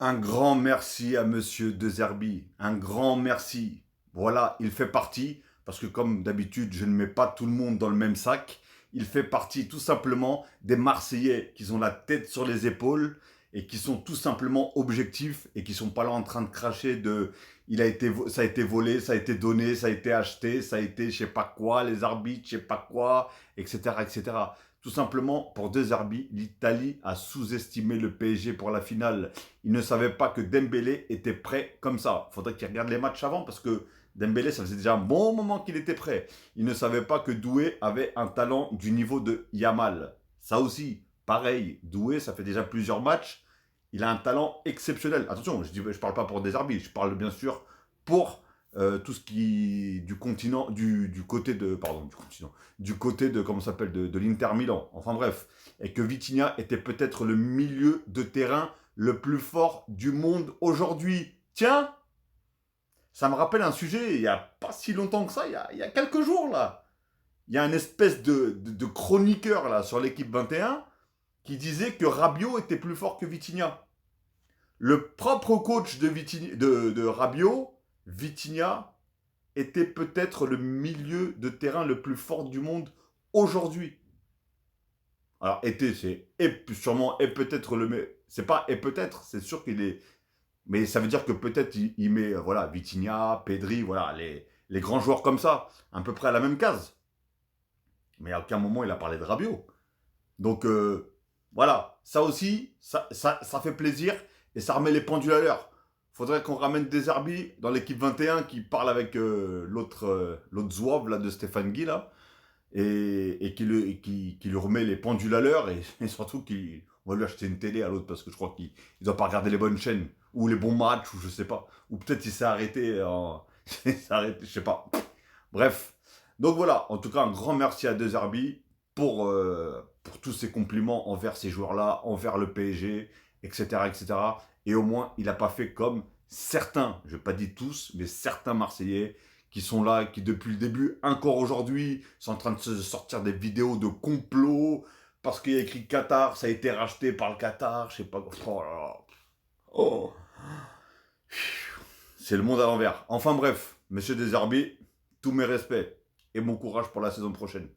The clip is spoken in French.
Un grand merci à Monsieur De Zerbi. Un grand merci. Voilà, il fait partie, parce que comme d'habitude, je ne mets pas tout le monde dans le même sac. Il fait partie tout simplement des Marseillais qui ont la tête sur les épaules et qui sont tout simplement objectifs et qui sont pas là en train de cracher de ça a été volé, ça a été donné, ça a été acheté, ça a été je sais pas quoi, les arbitres, je sais pas quoi, etc. etc. Tout simplement, pour De Zerbi, l'Italie a sous-estimé le PSG pour la finale. Il ne savait pas que Dembélé était prêt comme ça. Il faudrait qu'il regarde les matchs avant parce que Dembélé, ça faisait déjà un bon moment qu'il était prêt. Il ne savait pas que Doué avait un talent du niveau de Yamal. Ça aussi, pareil. Doué, ça fait déjà plusieurs matchs. Il a un talent exceptionnel. Attention, je parle pas pour des arbitres. Je parle bien sûr pour tout ce qui du continent, du côté de, pardon, du continent, du côté de comment ça s'appelle de l'Inter Milan. Enfin bref, et que Vitinha était peut-être le milieu de terrain le plus fort du monde aujourd'hui. Tiens, ça me rappelle un sujet il n'y a pas si longtemps que ça, il y a quelques jours là. Il y a une espèce de chroniqueur là sur l'équipe 21 qui disait que Rabiot était plus fort que Vitinha. Le propre coach de Rabiot, Vitinha, était peut-être le milieu de terrain le plus fort du monde aujourd'hui. Alors, était, c'est et sûrement, et peut-être c'est pas et peut-être, c'est sûr qu'il est. Mais ça veut dire que peut-être il met, voilà, Vitinha, Pedri, voilà, les grands joueurs comme ça, à peu près à la même case. Mais à aucun moment il a parlé de Rabiot. Donc, voilà, ça aussi, ça fait plaisir et ça remet les pendules à l'heure. Faudrait qu'on ramène des Zerbi dans l'équipe 21 qui parle avec l'autre zouave là, de Stéphane Guy, là, qui lui remet les pendules à l'heure et surtout qu'on va lui acheter une télé à l'autre parce que je crois qu'il ne doit pas regarder les bonnes chaînes ou les bons matchs ou je sais pas. Ou peut-être il s'est arrêté, je sais pas. Bref. Donc voilà, en tout cas un grand merci à De Zerbi pour tous ses compliments envers ces joueurs-là, envers le PSG, etc. etc. Et au moins il n'a pas fait comme certains, je ne vais pas dire tous, mais certains Marseillais qui sont là, qui depuis le début, encore aujourd'hui, sont en train de se sortir des vidéos de complot parce qu'il y a écrit Qatar, ça a été racheté par le Qatar, je sais pas. Oh là là. Oh. C'est le monde à l'envers. Enfin bref, monsieur Deserbi, tous mes respects et bon courage pour la saison prochaine.